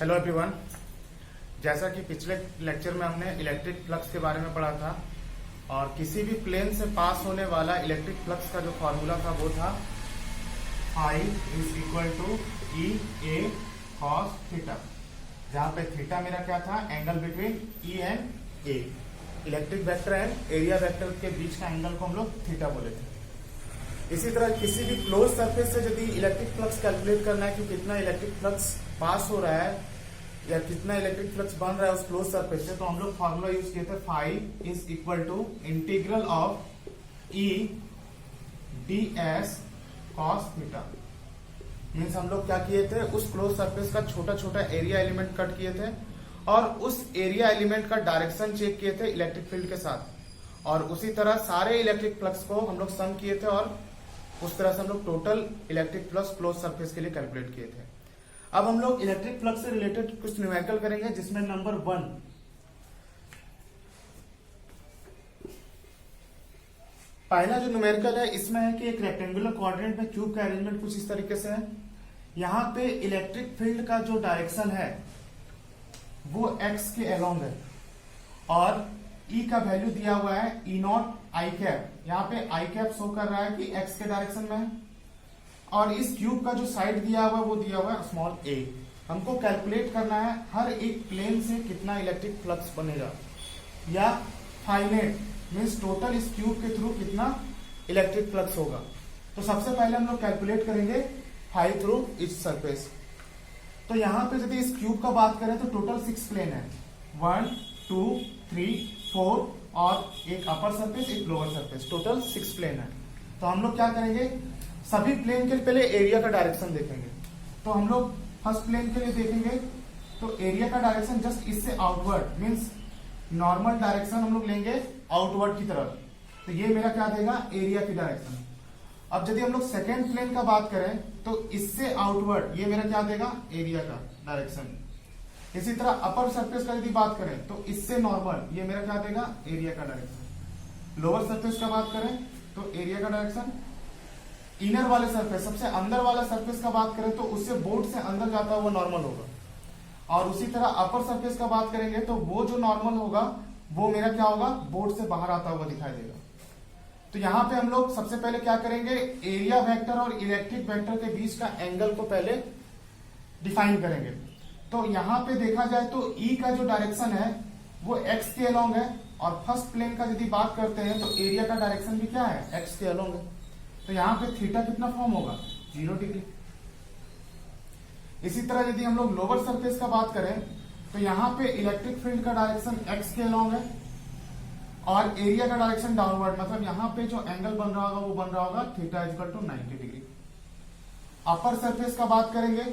Hello everyone. जैसा कि पिछले लेक्चर में हमने इलेक्ट्रिक फ्लक्स के बारे में पढ़ा था और किसी भी प्लेन से पास होने वाला इलेक्ट्रिक फ्लक्स का जो फॉर्मूला था वो था I is equal to E A cos theta, जहां पे थीटा मेरा क्या था, angle between E and A. Electric vector and area vector के बीच का एंगल को हम लोग थीटा बोले थे। इसी तरह किसी भी क्लोज सरफेस से यदि इलेक्ट्रिक फ्लक्स कैलकुलेट करना है कि कितना इलेक्ट्रिक फ्लक्स पास हो रहा है या कितना इलेक्ट्रिक फ्लक्स बन रहा है उस क्लोज सरफेस से, तो हम लोग फॉर्मूला यूज किए थे phi is equal to integral of E D S cos theta. Means हम लोग क्या किए थे, उस क्लोज सरफेस का छोटा छोटा एरिया एलिमेंट कट किए थे और उस एरिया एलिमेंट का डायरेक्शन चेक किए थे इलेक्ट्रिक फील्ड के साथ, और उसी तरह सारे इलेक्ट्रिक फ्लक्स को हम लोग सम किए थे और उस तरह से हम लोग total electric flux close surface के लिए कैलकुलेट किए थे। अब हम लोग इलेक्ट्रिक फ्लक्स से रिलेटेड कुछ न्यूमेरिकल करेंगे, जिसमें नंबर 1 पहला जो न्यूमेरिकल है इसमें है कि एक रेक्टेंगुलर कोऑर्डिनेट में क्यूब का अरेंजमेंट कुछ इस तरीके से है। यहां पे इलेक्ट्रिक फील्ड का जो डायरेक्शन है वो एक्स के अलोंग है और ई का वैल्यू दिया हुआ है ई नॉट आई कैप। यहाँ पे आई कैप शो कर रहा है कि एक्स के डायरेक्शन में है और इस क्यूब का जो साइड दिया हुआ है वो दिया हुआ है स्मॉल ए। हमको कैलकुलेट करना है हर एक प्लेन से कितना इलेक्ट्रिक फ्लक्स बनेगा या फाइनाइट मीन्स टोटल इस क्यूब के थ्रू कितना इलेक्ट्रिक फ्लक्स होगा। तो सबसे पहले हम लोग कैलकुलेट करेंगे फाई थ्रू इच सरफेस। तो यहाँ पे यदि इस क्यूब का बात करें तो टोटल 6 प्लेन है, 1 2 3 4 और एक अपर सरफेस एक लोअर सरफेस, टोटल 6 प्लेन है। तो हम लोग क्या करेंगे, सभी प्लेन के पहले एरिया का डायरेक्शन देखेंगे। तो हम लोग फर्स्ट प्लेन के लिए देखेंगे तो एरिया का डायरेक्शन जस्ट इससे आउटवर्ड मीन्स नॉर्मल डायरेक्शन हम लोग लेंगे आउटवर्ड की तरफ, तो ये मेरा क्या देगा, एरिया की डायरेक्शन। अब यदि हम लोग सेकेंड प्लेन का बात करें तो इससे आउटवर्ड ये मेरा क्या देगा, एरिया का डायरेक्शन। इसी तरह अपर सरफेस का यदि बात करें तो इससे नॉर्मल ये मेरा क्या देगा, एरिया का डायरेक्शन। लोअर सरफेस का बात करें तो एरिया का डायरेक्शन। इनर वाले सरफेस सबसे अंदर वाला सरफेस का बात करें तो उससे बोर्ड से अंदर जाता हुआ नॉर्मल होगा, और उसी तरह अपर सरफेस का बात करेंगे तो वो जो नॉर्मल होगा वो मेरा क्या होगा, बोर्ड से बाहर आता हुआ दिखाई देगा। तो यहाँ पे हम लोग सबसे पहले क्या करेंगे, एरिया वेक्टर और इलेक्ट्रिक वेक्टर के बीच का एंगल को पहले डिफाइन करेंगे। तो यहाँ पे देखा जाए तो ई का जो डायरेक्शन है वो एक्स के अलोंग है और फर्स्ट प्लेन का यदि बात करते हैं तो एरिया का डायरेक्शन भी क्या है, एक्स के अलोंग है। तो यहाँ पे थीटा कितना फॉर्म होगा, 0 डिग्री। इसी तरह यदि हम लोग लोअर सरफेस का बात करें तो यहाँ पे इलेक्ट्रिक फील्ड का डायरेक्शन एक्स के अलोंग है और एरिया का डायरेक्शन डाउनवर्ड, मतलब यहाँ पे जो एंगल बन रहा होगा वो बन रहा होगा theta equal to 90 degree. Upper surface का बात करेंगे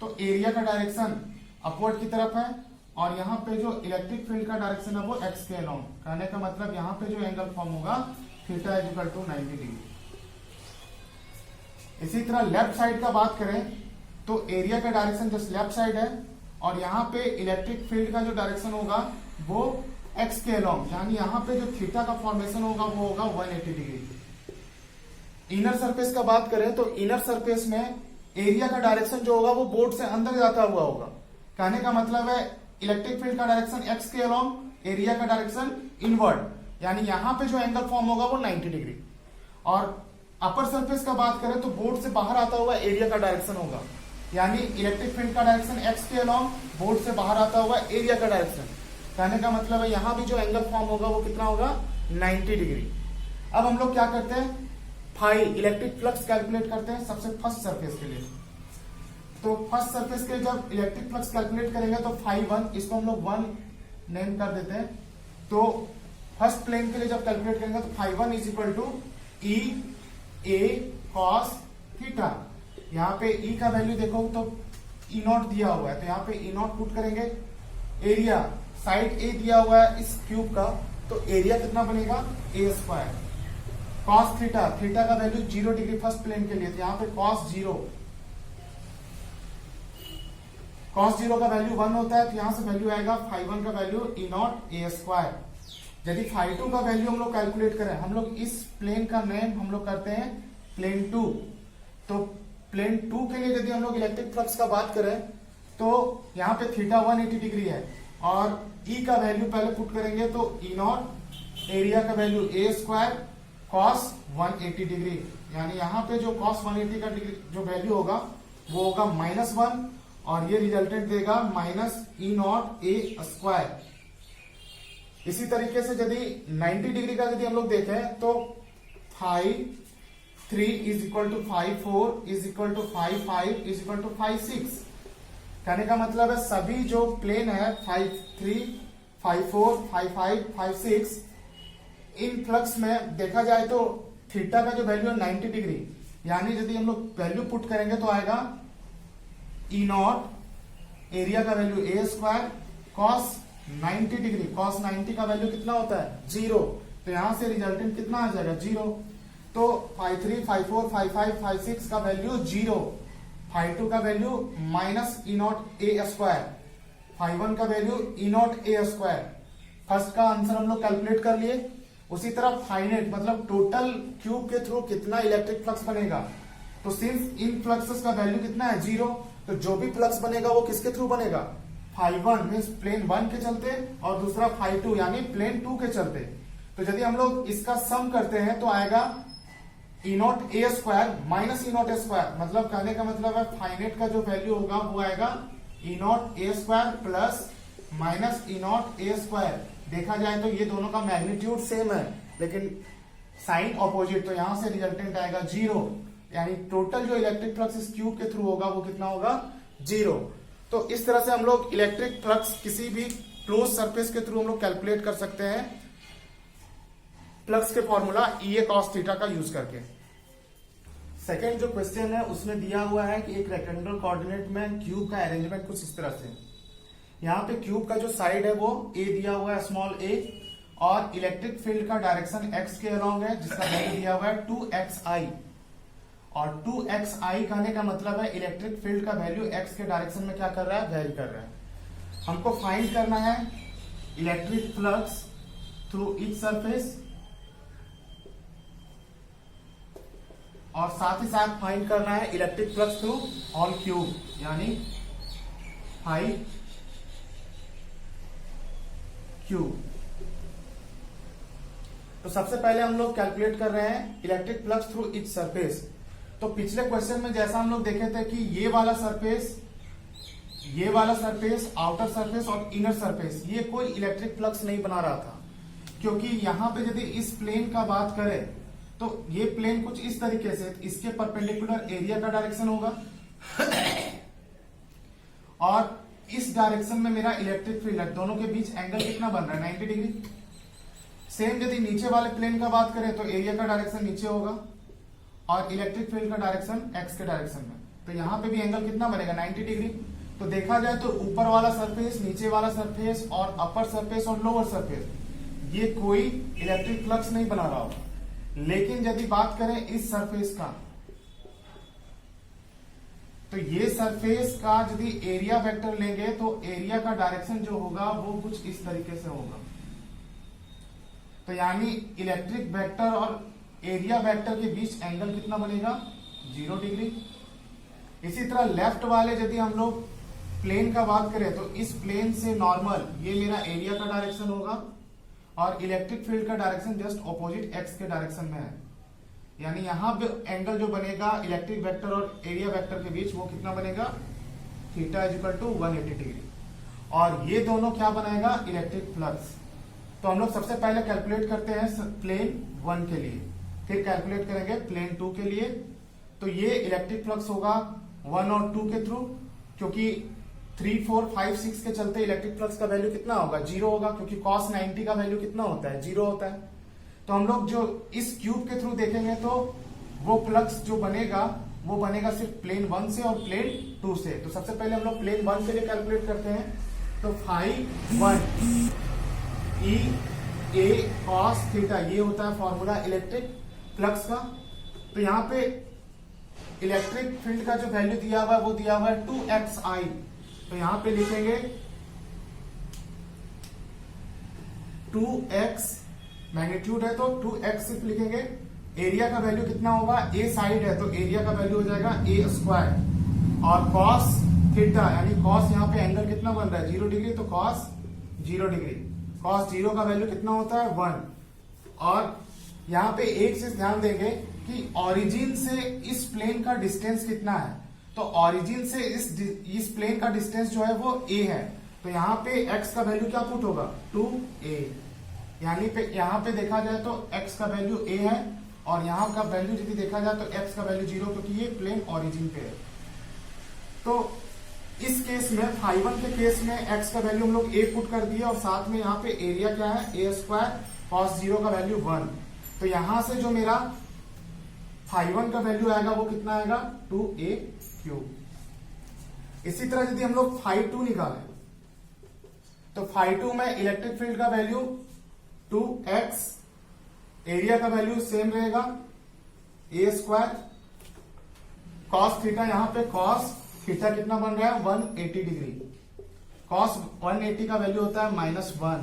तो एरिया का डायरेक्शन अपवर्ड की तरफ है और यहाँ पे जो इलेक्ट्रिक फील्ड का डायरेक्शन है वो एक्स के अलोंग। कहने का मतलब यहाँ पे जो एंगल फॉर्म होगा थीटा इक्वल टू 90 डिग्री। इसी तरह लेफ्ट साइड का बात करें तो एरिया का डायरेक्शन जस्ट लेफ्ट साइड है और यहाँ पे इलेक्ट्रिक फील्ड का जो डायरेक्शन होगा वो एक्स के अलोंग, यानी यहाँ पे जो थीटा का फॉर्मेशन होगा वो होगा 180 डिग्री। इनर सरफेस का बात करें तो इनर सरफेस में एरिया का डायरेक्शन जो होगा वो बोर्ड से अंदर जाता हुआ होगा। कहने का मतलब है इलेक्ट्रिक फील्ड का डायरेक्शन एक्स के अलोंग, एरिया का डायरेक्शन इनवर्ड, यानी यहाँ पे जो एंगल फॉर्म होगा वो 90 डिग्री। और अपर सरफेस का बात करें तो बोर्ड से बाहर आता हुआ एरिया का डायरेक्शन होगा, यानी इलेक्ट्रिक फील्ड का डायरेक्शन एक्स के अलोंग, बोर्ड से बाहर आता हुआ एरिया का डायरेक्शन। कहने का मतलब है यहाँ भी जो एंगल फॉर्म होगा वो कितना होगा, 90 डिग्री। अब हम लोग क्या करते हैं, फाई इलेक्ट्रिक फ्लक्स कैलकुलेट करते हैं सबसे फर्स्ट सरफेस के लिए। तो फर्स्ट सरफेस के जब इलेक्ट्रिक फ्लक्स कैलकुलेट करेंगे तो फाई 1, इसको हम लोग 1 नेम कर देते हैं। तो फर्स्ट प्लेन के लिए जब कैलकुलेट करेंगे तो phi 1 is equal to E A cos theta. यहाँ पे ई का वैल्यू देखो तो ई नॉट दिया हुआ है, तो यहाँ पे ई नॉट पुट करेंगे। एरिया साइड ए दिया हुआ है इस क्यूब का, तो एरिया कितना बनेगा, ए स्क्वायर। कॉस थीटा, थीटा का वैल्यू 0 डिग्री फर्स्ट प्लेन के लिए, तो यहाँ पे कॉस 0 का वैल्यू 1 होता है, तो यहां से वैल्यू आएगा फाई 1 का value E naught A square. यदि फाई 2 का वैल्यू हम लोग कैलकुलेट करें, हम लोग इस प्लेन का नेम हम लोग करते हैं प्लेन 2। तो प्लेन 2 के लिए यदि हम लोग इलेक्ट्रिक फ्लक्स का बात करें तो यहाँ पे थीटा 180 डिग्री है और ई का वैल्यू पहले पुट करेंगे तो ई नॉट एरिया का वैल्यू ए स्क्वायर कॉस 180 डिग्री, यानी यहाँ पे जो कॉस 180 का डिग्री जो वैल्यू होगा वो होगा -1 और ये रिजल्टेंट देगा minus E naught A square. इसी तरीके से यदि 90 डिग्री का यदि हम लोग देखें तो 5 3 is equal to 5 4 is equal to 5 5 is equal to 5 6। कहने का मतलब है सभी जो प्लेन है 5 3 5 4 5 5 5 6 इन फ्लक्स में देखा जाए तो थीटा का जो वैल्यू है 90 डिग्री, यानी यदि हम लोग वैल्यू पुट करेंगे तो आएगा ई नॉट एरिया का वैल्यू ए स्क्वायर कॉस 90 डिग्री। कॉस 90 का वैल्यू कितना होता है 0, तो यहां से रिजल्टेंट कितना आ जाएगा 0। तो 5 3 5 4 5 5 5 6 का वैल्यू 0, 5 2 का value minus E naught A square, 5 1 का value E naught A square. First का आंसर हम लोग कैलकुलेट कर लिए। उसी तरह फाइनाइट मतलब टोटल क्यूब के थ्रू कितना इलेक्ट्रिक फ्लक्स बनेगा, तो सिंस इन फ्लक्सेस का वैल्यू कितना है 0, तो जो भी फ्लक्स बनेगा वो किसके थ्रू बनेगा फाई 1 मीन्स प्लेन 1 के चलते और दूसरा फाई 2 यानी प्लेन 2 के चलते। तो यदि हम लोग इसका सम करते हैं तो आएगा E naught A square minus E naught A square, मतलब कहने का मतलब है फाइनाइट का जो वैल्यू होगा वो आएगा E naught A square plus minus E naught A square. देखा जाए तो ये दोनों का मैग्नीट्यूड सेम है लेकिन साइन ऑपोजिट, तो यहां से रिजल्टेंट आएगा 0, यानी टोटल जो इलेक्ट्रिक फ्लक्स इस क्यूब के थ्रू होगा वो कितना होगा 0। तो इस तरह से हम लोग इलेक्ट्रिक फ्लक्स किसी भी क्लोज सरफेस के थ्रू हम लोग कैलकुलेट कर सकते हैं फ्लक्स के formula E A cos theta का यूज करके। सेकेंड जो क्वेश्चन है उसमें दिया हुआ है कि एक रेक्टेंगुलर कोऑर्डिनेट में क्यूब का अरेंजमेंट कुछ इस तरह से, यहाँ पे क्यूब का जो साइड है वो ए दिया हुआ है स्मॉल ए और इलेक्ट्रिक फील्ड का डायरेक्शन एक्स के अलोंग है जिसका वैल्यू दिया हुआ है 2xi और 2xi कहने का मतलब है इलेक्ट्रिक फील्ड का वैल्यू एक्स के डायरेक्शन में क्या कर रहा है वेरी कर रहा है। हमको फाइंड करना है electric flux through each surface और साथ ही साथ फाइंड करना है electric flux through all cube यानी फाई क्यूब। तो सबसे पहले हम लोग कैलकुलेट कर रहे हैं electric flux through each surface. तो पिछले क्वेश्चन में जैसा हम लोग देखे थे कि ये वाला सरफेस आउटर सरफेस और इनर सरफेस ये कोई इलेक्ट्रिक फ्लक्स नहीं बना रहा था, क्योंकि यहां पे यदि इस प्लेन का बात करें तो ये प्लेन कुछ इस तरीके से इसके परपेंडिकुलर एरिया का डायरेक्शन होगा और इस डायरेक्शन में मेरा इलेक्ट्रिक फील्ड है, दोनों के बीच एंगल कितना बन रहा है 90 डिग्री। सेम यदि नीचे वाले प्लेन का बात करें तो एरिया का डायरेक्शन नीचे होगा और इलेक्ट्रिक फील्ड का डायरेक्शन एक्स के डायरेक्शन में, तो यहां पे भी एंगल कितना बनेगा 90 डिग्री। तो देखा जाए तो ऊपर वाला सरफेस, नीचे वाला सरफेस और अपर सरफेस और लोअर सरफेस ये कोई इलेक्ट्रिक फ्लक्स नहीं बना रहा होगा। लेकिन यदि बात करें इस सरफेस का, तो ये सरफेस का यदि एरिया वेक्टर लेंगे तो एरिया का डायरेक्शन जो होगा वो कुछ इस तरीके से होगा। तो यानी इलेक्ट्रिक वेक्टर और एरिया वेक्टर के बीच एंगल कितना बनेगा 0 डिग्री। इसी तरह लेफ्ट वाले यदि हम लोग प्लेन का बात करें तो इस प्लेन से नॉर्मल ये मेरा एरिया का डायरेक्शन होगा और इलेक्ट्रिक फील्ड का डायरेक्शन जस्ट ऑपोजिट एक्स के डायरेक्शन में है, यानी यहां पे एंगल जो बनेगा इलेक्ट्रिक वेक्टर और एरिया वेक्टर के बीच वो कितना बनेगा theta is equal to 180 degree और ये दोनों क्या बनाएगा इलेक्ट्रिक फ्लक्स। तो हम लोग सबसे पहले कैलकुलेट करते हैं प्लेन 1 के लिए, फिर कैलकुलेट करेंगे प्लेन 2 के लिए। तो ये इलेक्ट्रिक फ्लक्स होगा 1 और 2 के थ्रू, क्योंकि 3 4 5 6 के चलते इलेक्ट्रिक फ्लक्स का वैल्यू कितना होगा 0 होगा, क्योंकि cos 90 का वैल्यू कितना होता है 0 होता है। तो हम लोग जो इस क्यूब के थ्रू देखेंगे तो वो फ्लक्स जो बनेगा वो बनेगा सिर्फ प्लेन 1 से और प्लेन 2 से। तो सबसे पहले हम लोग प्लेन 1 के लिए कैलकुलेट करते हैं। तो phi 1 E A cos theta ये होता है फॉर्मूला इलेक्ट्रिक फ्लक्स का। तो यहां पे इलेक्ट्रिक फील्ड का जो वैल्यू दिया हुआ है वो दिया हुआ है 2xi। तो यहां पे लिखेंगे 2x मैग्नीट्यूड है तो 2x सिर्फ लिखेंगे। एरिया का वैल्यू कितना होगा, ए साइड है तो एरिया का वैल्यू हो जाएगा ए स्क्वायर और कॉस थीटा यानी कॉस, यहाँ पे एंगल कितना बन रहा है 0 डिग्री, तो कॉस 0 डिग्री। कॉस 0 का वैल्यू कितना होता है 1। और यहाँ पे एक चीज ध्यान देंगे कि ऑरिजिन से इस प्लेन का डिस्टेंस कितना है, तो ऑरिजिन से इस प्लेन का डिस्टेंस जो है वो a है, तो यहाँ पे x का वैल्यू क्या पुट होगा 2a, यानी पे यहाँ पे देखा जाए तो x का वैल्यू a है और यहाँ का वैल्यू यदि देखा जाए तो x का वैल्यू 0, क्योंकि ये प्लेन ऑरिजिन पे है। तो इस केस में φ1 के केस में x का वैल्यू हम लोग a पुट कर दिया और साथ में यहाँ पे एरिया क्या है a² cos 0 का वैल्यू 1। तो यहां से जो मेरा φ1 का वैल्यू आएगा वो कितना आएगा 2a³। इसी तरह यदि हम लोग φ2 निकालें तो φ2 में इलेक्ट्रिक फील्ड का वैल्यू 2x, एरिया का वैल्यू सेम रहेगा a², cos थीटा, यहां पे cos थीटा कितना बन रहा है 180 डिग्री, cos 180 का वैल्यू होता है -1,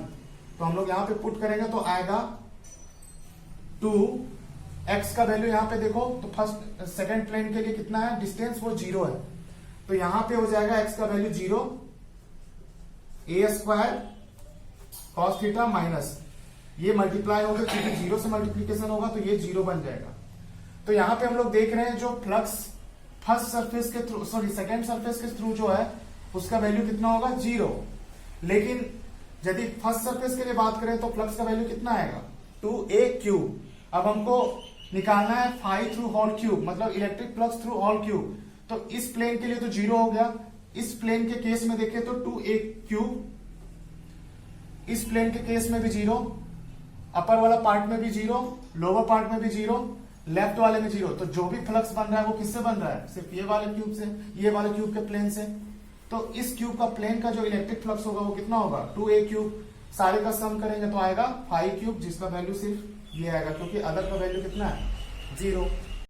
तो हम लोग यहां पे पुट करेंगे तो आएगा 2x का वैल्यू यहाँ पे देखो तो फर्स्ट सेकंड प्लेन के लिए कितना है डिस्टेंस, वो 0 है, तो यहां पे हो जाएगा x का value 0, a² cos theta minus ये मल्टीप्लाई होगा, क्योंकि 0 से मल्टीप्लीकेशन होगा तो ये 0 बन जाएगा। तो यहाँ पे हम लोग देख रहे हैं जो फ्लक्स फर्स्ट सरफेस के थ्रू, सॉरी सेकेंड सरफेस के थ्रू जो है उसका वैल्यू कितना होगा 0, लेकिन यदि फर्स्ट सरफेस के लिए बात करें तो फ्लक्स का वैल्यू कितना आएगा 2a³। अब हमको निकालना है फाई थ्रू होल क्यूब, मतलब electric flux through whole cube, तो इस प्लेन के लिए तो 0 हो गया, इस प्लेन के केस में देखें तो 2a³, इस प्लेन के केस में भी 0, अपर वाला पार्ट में भी 0, लोअर पार्ट में भी 0, लेफ्ट वाले में 0। तो जो भी फ्लक्स बन रहा है वो किससे बन रहा है, सिर्फ ये वाले क्यूब से, ये वाले क्यूब के प्लेन से। तो इस क्यूब का प्लेन का जो इलेक्ट्रिक फ्लक्स होगा वो कितना होगा 2a³, सारे का सम करेंगे तो आएगा φ3, जिसका वैल्यू सिर्फ ये आएगा, क्योंकि अदर का वैल्यू कितना है 0।